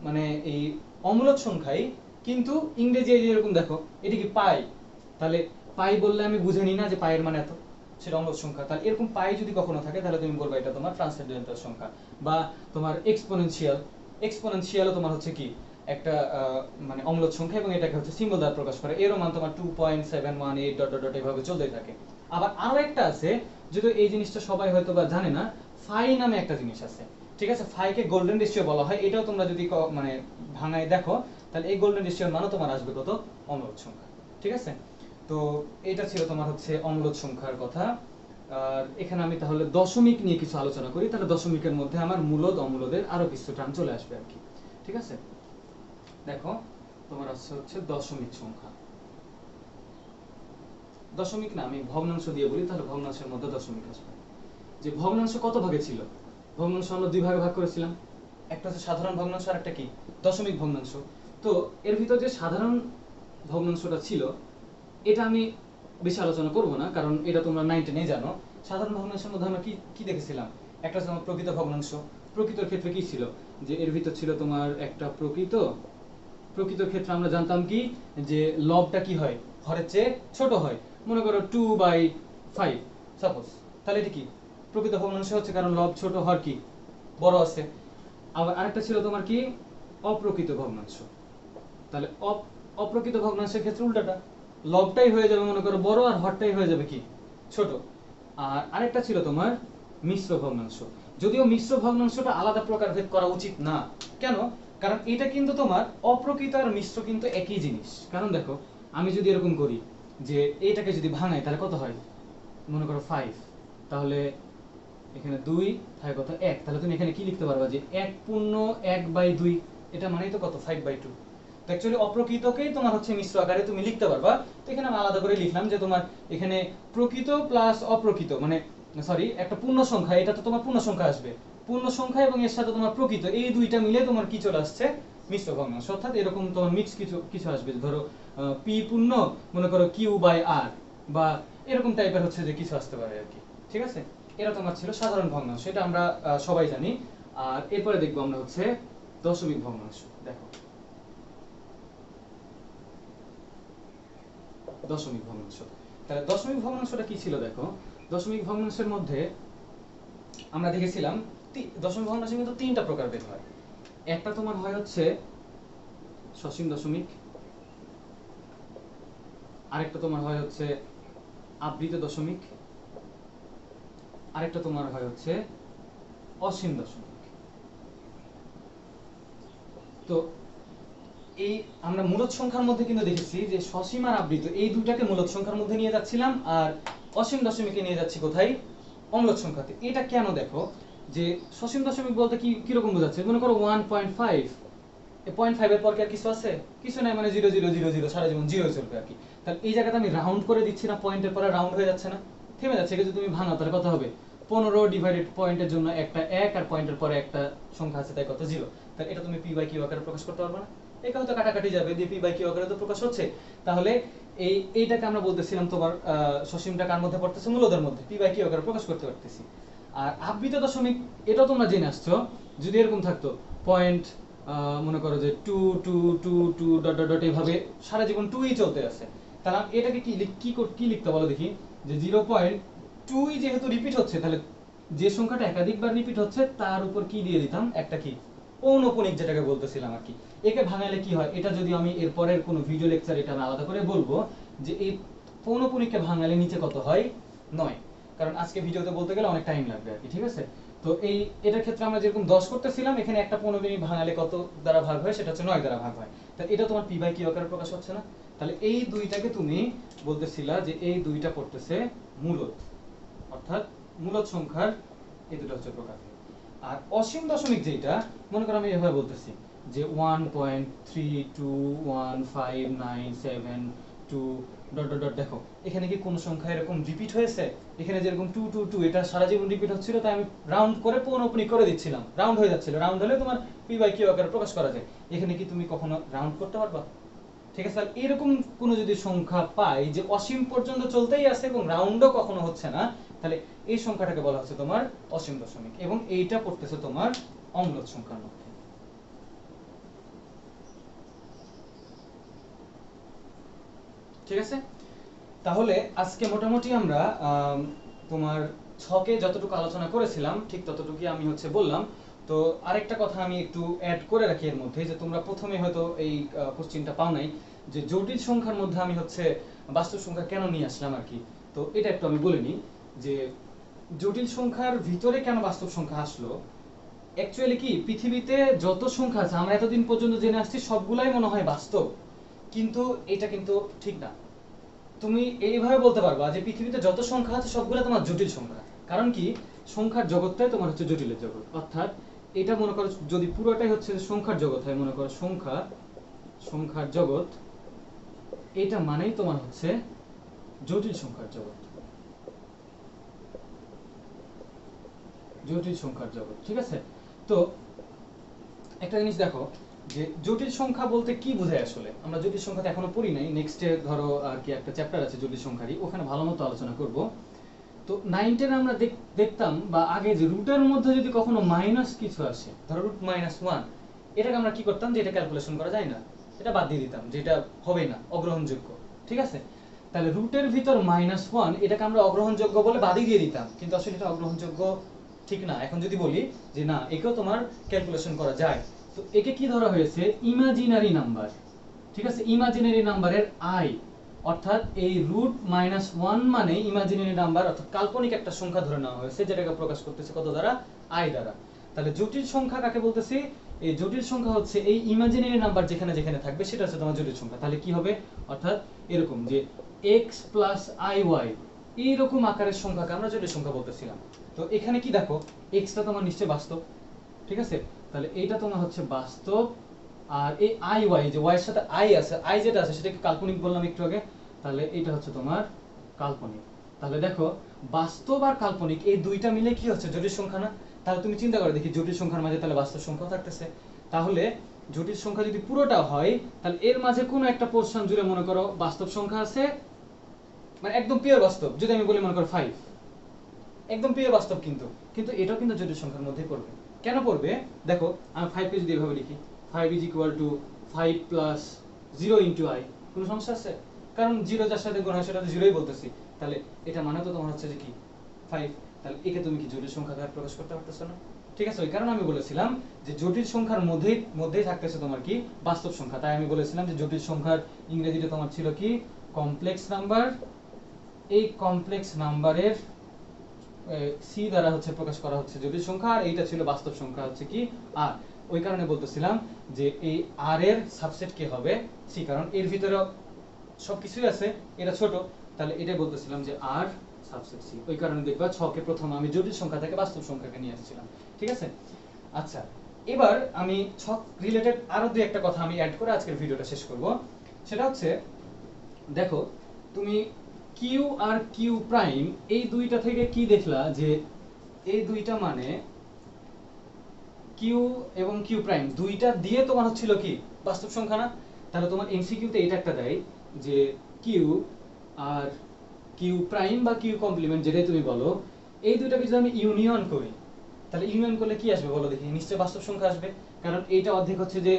Speaker 1: মানে এই অমূলদ সংখ্যাই, কিন্তু ইংরেজি এরকম দেখো এটা কি পাই, তাহলে পাই বললে আমি বুঝে নিই না যে পায়ের মানে এত, সেটা অমূলদ সংখ্যা। তাহলে এরকম পাই যদি কখনো থাকে তাহলে তুমি বলবা এটা তোমার ট্রান্সেন্ডেন্টাল সংখ্যা। বা তোমার এক্সপোনেনশিয়ালও তোমার হচ্ছে কি একটা মানে অমূলদ সংখ্যা, এবং এটাকে হচ্ছে সিম্বল দ্বারা প্রকাশ করে, এরও মান তোমার 2.718 ডট ডট ডট এভাবে চলতে থাকে। আবার আরো একটা আছে, যদিও এই জিনিসটা সবাই হয়তো বা জানে না, ফাই নামে একটা জিনিস আছে। ঠিক আছে, ফাইকে গোল্ডেন রেশিও বলা হয়। এটাও তোমরা যদি মানে ভাঙায় দেখো তাহলে এই গোল্ডেন রেশিওর মানও তোমার আসবে কত, অমূলদ সংখ্যা। ঠিক আছে, তো এটা ছিল তোমার হচ্ছে অমূলদ সংখ্যার কথা। আর এখানে আমি তাহলে দশমিক নিয়ে কিছু আলোচনা করি, তাহলে দশমিকের মধ্যে আমার মূলদ অমূলদের আরো কিছু টার্ম চলে আসবে আর কি। ঠিক আছে, দেখো তোমার আসছে হচ্ছে দশমিক সংখ্যা। দশমিক না, আমি ভগ্নাংশ দিয়ে বলি, তাহলে ভগ্নাংশের মধ্যে দশমিক আসবে। যে ভগ্নাংশ কত ভাগে ছিল, ভগ্নাংশ আমরা দুই ভাগে ভাগ করেছিলাম, একটা হচ্ছে সাধারণ ভগ্নাংশ আর একটা কি দশমিক ভগ্নাংশ। তো এর ভিতর যে সাধারণ ভগ্নাংশটা ছিল এটা আমি বেশি আলোচনা করব না, কারণ এটা তোমরা 9-10 জানো। সাধারণ ভগ্নাংশের মধ্যে আমরা কি কি দেখেছিলাম, একটা হচ্ছে তোমার প্রকৃত ভগ্নাংশ। প্রকৃতর ক্ষেত্রে কি ছিল, যে এর ভিতর ছিল তোমার একটা প্রকৃতর ক্ষেত্রে আমরা জানতাম কি যে লবটা কি হয়, হরের চেয়ে ছোট হয়। মনে করো 2/5 সাপোজ, তাহলে এটা কি প্রকৃত ভগ্নাংশ হচ্ছে, কারণ লব ছোট হর কি বড় আছে। আবার আরেকটা ছিল তোমার কি অপ্রকৃত ভগ্নাংশ। তাহলে অপ্রকৃত ভগ্নাংশের ক্ষেত্রে উল্টাটা, লবটাই হয়ে যাবে মনে করো বড়, আর হরটাই হয়ে যাবে কি ছোট। আর আরেকটা ছিল তোমার মিশ্র ভগ্নাংশ। যদিও মিশ্র ভগ্নাংশটা আলাদা প্রকারভেদ করা উচিত না, কেন, কারণ এটা কিন্তু তোমার অপ্রকৃত আর মিশ্র কিন্তু একই জিনিস। কারণ দেখো আমি যদি এরকম করি যে এটাকে যদি ভাঙাই তাহলে কত হয়, মনে করো 5, তাহলে এখানে 2 থাকে কত 1, তাহলে তুমি এখানে কি লিখতে পারবা যে 1/2, এটা মানেই তো কত 5/2। তো অ্যাকচুয়ালি অপ্রকৃতকেই তোমার হচ্ছে মিশ্র আকারে তুমি লিখতে পারবা। তো এখানে আমি আলাদা করে লিখলাম যে তোমার এখানে প্রকৃত প্লাস অপ্রকৃত, মানে সরি একটা পূর্ণ সংখ্যা, এটা তো তোমার পূর্ণ সংখ্যা আসবে, পূর্ণ সংখ্যা এবং এর সাথে তোমার প্রকৃত, এই দুইটা মিলে তোমার কি চলে আসছে মিশ্র ভগ্নাংশ। অর্থাৎ এরকম তোমার মিক্স কিছু কিছু আসবে, ধরো পি পূর্ণ মনে করো Q/R, বা এরকম টাইপের হচ্ছে যে কিছু আসতে পারে আর কি। ঠিক আছে, এটা তোমার ছিল সাধারণ ভগ্নাংশ, এটা আমরা সবাই জানি। আর এরপরে দেখবো আমরা হচ্ছে দশমিক ভগ্নাংশ। দেখো দশমিক ভগ্নাংশ, তাহলে দশমিক ভগ্নাংশটা কি ছিল দেখো। দশমিক ভগ্নাংশের মধ্যে আমরা দেখেছিলাম দশমিক ভগ্নাংশে কিন্তু 3টা প্রকার বের হয়। একটা তোমার হয় হচ্ছে সসীম দশমিক, আরেকটা তোমার হয় হচ্ছে আবৃত দশমিক, আরেকটা তোমার হয় হচ্ছে অসীম দশমিক। তো এই আমরা মূলদ সংখ্যার মধ্যে কিন্তু দেখেছি যে সসীম আর আবৃত এই দুটাকে মূলদ সংখ্যার মধ্যে নিয়ে যাচ্ছিলাম, আর অসীম দশমিকে নিয়ে যাচ্ছি কোথায়, অম্লদ সংখ্যাতে। এটা কেন দেখো, যে সসীম দশমিক বলতে কি কিরকম বোঝাচ্ছে, মনে করো 1.5, এই 0.5 এর পর কি আর কিছু আছে, কিছু নাই, মানে 0 0 0 0 সারা জীবন জিরো চলবে আর কি। তাহলে এই জায়গাতে আমি রাউন্ড করে দিচ্ছি না, পয়েন্টের পরে রাউন্ড হয়ে যাচ্ছে না, থেমে যাচ্ছে। যদি তুমি ভাঙো তাহলে কত হবে, 15 ডিভাইডেড পয়েন্টের জন্য একটা 1 আর পয়েন্টের পরে একটা সংখ্যা আছে তাই কত 0। তাহলে এটা তুমি পি বাই কিউ আকারে প্রকাশ করতে পারবে না, একা হয়তো কাটাকাটি যাবে, দিয়ে পি বাই কিউ আকারে তো প্রকাশ হচ্ছে। তাহলে এইটাকে আমরা বলতেছিলাম তোমার সসীমটা কার মধ্যে পড়তেছে, মূলদের মধ্যে, পি বাই কিউ আকারে প্রকাশ করতে পারতেছি। আর আবৃত দশমিক এটাও তোমরা জেনে আসছো, যদি এরকম থাকতো পয়েন্ট মনে করো যে 2 2 2 2 ডট ডট ডট এইভাবে সারা জীবন 2ই চলতে আছে, তাহলে এটাকে কি লিখতে বলো দেখি, যে 0.2 যেহেতু রিপিট হচ্ছে, তাহলে যে সংখ্যাটা একাধিকবার রিপিট হচ্ছে তার উপর কি দিয়ে দিতাম, একটা কি পৌনঃপুনিক যেটাকে বলতেছিলাম আর কি। একে ভাঙালে কি হয়, এটা যদি আমি এর পরের কোনো ভিডিও লেকচার এটা আমি আলাদা করে বলবো, যে এই পৌনঃপুনিককে ভাঙালে নিচে কত হয়, 9। কারণ আজকে ভিডিওতে বলতে গেলে অনেক টাইম লাগবে আর কি, ঠিক আছে। তো এটার ক্ষেত্রে আমরা যেরকম 10 করতেছিলাম, এখানে একটা পৌনঃপুনিক ভাঙালে কত দ্বারা ভাগ হয়, সেটা হচ্ছে 9 দ্বারা ভাগ হয়। তাহলে এটা তোমার পি বাই কিউ আকারে প্রকাশ হচ্ছে না। তাহলে এই দুইটাকে তুমি বলতেছিলা যে এই দুইটা পড়তেছে মূলদ, অর্থাৎ মূলদ সংখ্যার এই দুটো হচ্ছে প্রকার। আর অসীম দশমিক যেটা, মনে করো আমি এভাবে বলতেছি যে 1.321597 ডট ডট ডট, দেখো এখানে কি কোন সংখ্যা এরকম রিপিট হয়েছে, এখানে যেরকম 222 এটা সারা জীবন রিপিট হচ্ছিল, তাই আমি রাউন্ড করে পৌনঃপুনিক করে দিচ্ছিলাম, রাউন্ড হয়ে যাচ্ছিল, রাউন্ড হলে তোমার পি বাই কিউ আকারে প্রকাশ করা যায়। এখানে কি তুমি কখনো রাউন্ড করতে পারবা, ঠিক আছে। এরকম কোন যদি সংখ্যা পাই যে অসীম পর্যন্ত চলতেই আছে এবং রাউন্ডও কখনো হচ্ছে না, তাহলে এই সংখ্যাটাকে বলা হচ্ছে তোমার অসীম দশমিক, এবং এইটা পড়তেছে তোমার অম্লদ সংখ্যার মধ্যে। ঠিক আছে, তাহলে আজকে মোটামুটি আমরা তোমার ছকে যতটুকু আলোচনা করেছিলাম ঠিক ততটুকুই আমি হচ্ছে বললাম। তো আরেকটা কথা আমি একটু অ্যাড করে রাখি এর মধ্যে, যে তোমরা প্রথমে হয়তো এই কোশ্চেনটা পাও নাই, যে জটিল সংখ্যার মধ্যে আমি হচ্ছে বাস্তব সংখ্যা কেন নিয়ে আসলাম আর কি। তো এটা একটু আমি বলে নিই, যে জটিল সংখ্যার ভিতরে কেন বাস্তব সংখ্যা আসলো। অ্যাকচুয়ালি কি, পৃথিবীতে যত সংখ্যা আছে আমরা এতদিন পর্যন্ত জেনে আসছি সবগুলাই মনে হয় বাস্তব, কিন্তু এটা কিন্তু ঠিক না। তুমি এইভাবে বলতে পারবা যে পৃথিবীতে যত সংখ্যা আছে সবগুলো তোমার জটিল সংখ্যা, কারণ কি সংখ্যার জগৎটাই তোমার হচ্ছে জটিলের জগৎ। অর্থাৎ এটা মনে করো যদি পুরোটাই হচ্ছে সংখ্যার জগৎ হয়, মনে করো সংখ্যার জগৎ, এটা মানেই তোমার হচ্ছে জটিল সংখ্যার জগৎ, জটিল সংখ্যার জগৎ, ঠিক আছে। তো একটা জিনিস দেখো, যে জটিল সংখ্যা বলতে কি বোঝায় আসলে, আমরা জটিল সংখ্যাতে এখনো পড়ি নাই, নেক্সটে ধরো আর কি একটা চ্যাপ্টার আছে জটিল সংখ্যারই, ওখানে ভালো মতো আলোচনা করব। তো 9 আমরা দেখতাম বা আগে যে রুটের মধ্যে যদি কখনো মাইনাস কিছু আসে, ধরো রুট -1, এটাকে আমরা কি করতাম, যে এটা ক্যালকুলেশন করা যায় না, এটা বাদ দিয়ে দিতাম, যে এটা হবে না, অগ্রহণযোগ্য, ঠিক আছে। তাহলে রুটের ভিতর -1 এটাকে আমরা অগ্রহণযোগ্য বলে বাদই দিয়ে দিতাম, কিন্তু আসলে এটা অগ্রহণযোগ্য ঠিক না। এখন যদি বলি যে না, একেও তোমার ক্যালকুলেশন করা যায়, তো একে কি ধরা হয়েছে, ইমাজিনারি নাম্বার, ঠিক আছে। ইমাজিনারি নাম্বারের আই, অর্থাৎ এই রুট -1 মানে ইমাজিনারি নাম্বার, অর্থাৎ কাল্পনিক একটা সংখ্যা ধরে নেওয়া হয়েছে, যেটাকে প্রকাশ করতেছে কত দ্বারা, আই দ্বারা। তাহলে জটিল সংখ্যা কাকে বলতেছি, এই জটিল সংখ্যা হচ্ছে এই ইমাজিনারি নাম্বার যেখানে যেখানে থাকবে সেটা হচ্ছে তোমার জটিল সংখ্যা। তাহলে কি হবে, অর্থাৎ এরকম যে x + iy এইরকম আকারের সংখ্যাকে আমরা জটিল সংখ্যা বলতেছিলাম। তো এখানে কি দেখো, x টা তোমার নিশ্চয়ই বাস্তব, ঠিক আছে। তাহলে এইটা তোমার হচ্ছে বাস্তব, আর এই আই ওয়াই, যে ওয়াই এর সাথে আই আছে, আই যেটা আছে সেটাকে কাল্পনিক বললাম একটু আগে, তাহলে এটা হচ্ছে তোমার কাল্পনিক। তাহলে দেখো বাস্তব আর কাল্পনিক এই দুইটা মিলে কি হচ্ছে, জটিল সংখ্যা না। তাহলে তুমি চিন্তা করে দেখি, জটিল সংখ্যার মাঝে তাহলে বাস্তব সংখ্যা থাকতেছে, তাহলে জটিল সংখ্যা যদি পুরোটা হয়, তাহলে এর মাঝে কোনো একটা পোরশন জুড়ে মনে করো বাস্তব সংখ্যা আছে, মানে একদম পিওর বাস্তব। যদি আমি বলি মনে করো 5, একদম পিওর বাস্তব, কিন্তু এটাও কিন্তু জটিল সংখ্যার মধ্যেই পড়বে। কেন পড়বে, দেখো আমি 5 কে যদি এভাবে লিখি, 5 = 5 + 0 * i, কোনো সমস্যা আছে? কারণ 0 যার সাথে গুণ হয় সেটা তো 0ই বলতেছি, তাহলে এটা মানে তো তোমার হচ্ছে যে কি 5। তাহলে একে তুমি কি জটিল সংখ্যা দ্বারা প্রকাশ করতে পারতেছো না, ঠিক আছে। ওই কারণে আমি বলেছিলাম যে জটিল সংখ্যার মধ্যেই থাকতেছে তোমার কি বাস্তব সংখ্যা। তাই আমি বলেছিলাম যে জটিল সংখ্যার ইংরেজিতে তোমার ছিল কি কমপ্লেক্স নাম্বার। এই কমপ্লেক্স নাম্বারের সি দ্বারা হচ্ছে প্রকাশ করা হচ্ছে জটিল সংখ্যা, আর এইটা ছিল বাস্তব সংখ্যা হচ্ছে কি আর। ওই কারণে বলতেছিলাম যে এই আর এর সাবসেট কে হবে সি, কারণ এর ভিতরে সবকিছুই আছে, এটা ছোট, তাহলে এটাই বলতেছিলাম যে আর সাবসেট সি। ওই কারণে দেখবা 6 কে প্রথম আমি জটিল সংখ্যা থেকে বাস্তব সংখ্যাকে নিয়ে আসছিলাম। ঠিক আছে? আচ্ছা, এবার আমি ছক রিলেটেড আরো দুই একটা কথা আমি অ্যাড করে আজকের ভিডিওটা শেষ করব। সেটা হচ্ছে, দেখো তুমি কিউ আর কিউ প্রাইম এই দুইটা থেকে কি দেখলা যে এই দুইটা মানে কিউ এবং কিউ প্রাইম দুইটা দিয়ে তোমার হচ্ছিল কি বাস্তব সংখ্যা না? তাহলে তোমার এমসিকিউতে এটা একটা দেয় যে কিউ আর কিউ প্রাইম বা কিউ কমপ্লিমেন্ট যেটাই তুমি বলো, এই দুইটাকে যদি আমি ইউনিয়ন করি, তাহলে ইউনিয়ন করলে কি আসবে বলো দেখি? নিশ্চয়ই বাস্তব সংখ্যা আসবে, কারণ এইটা অর্ধেক হচ্ছে যে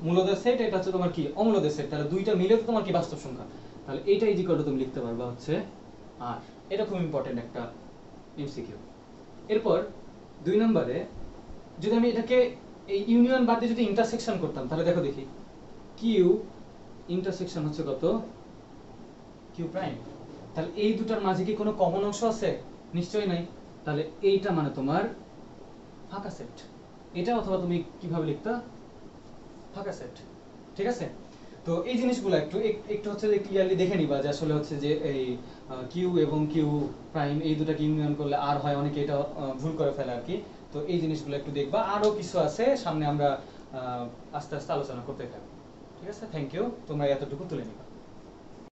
Speaker 1: মূলদের সেট, এটা হচ্ছে তোমার কি অমূলদের সেট, তাহলে দুইটা মিলে তো তোমার কি বাস্তব সংখ্যা। তাহলে এইটা ইজিক্যাল টু তুমি লিখতে পারবা হচ্ছে আর। এটা খুব ইম্পর্টেন্ট একটা এমসিকিউ। এরপর 2 নম্বরে যদি আমি এটাকে এই ইউনিয়ন বাদ দিয়ে যদি ইন্টারসেকশন করতাম, তাহলে দেখো দেখি কিউ ইন্টারসেকশন হচ্ছে কত? Q prime. তাহলে এই দুটার মাঝে কি কোনো কমন অংশ আছে? নিশ্চয়ই নাই। তাহলে এইটা মানে তোমার ফাঁকা সেট। এটা অথবা তুমি কিভাবে লিখতা? ফাঁকা সেট। ঠিক আছে? তো এই জিনিসগুলো একটু একটু হচ্ছে যে ক্লিয়ারলি দেখে নিবা যে আসলে হচ্ছে যে এই কিউ এবং কিউ প্রাইম এই দুটাকে ইউনিয়ন করলে আর হয়, অনেকে এটা ভুল করে ফেলে আর কি। তো এই জিনিসগুলো একটু দেখবা, আরো কিছু আছে সামনে আমরা আস্তে আস্তে আলোচনা করতে থাকবো। ঠিক আছে? থ্যাংক ইউ, তোমরা এতটুকু তুলে নিবা।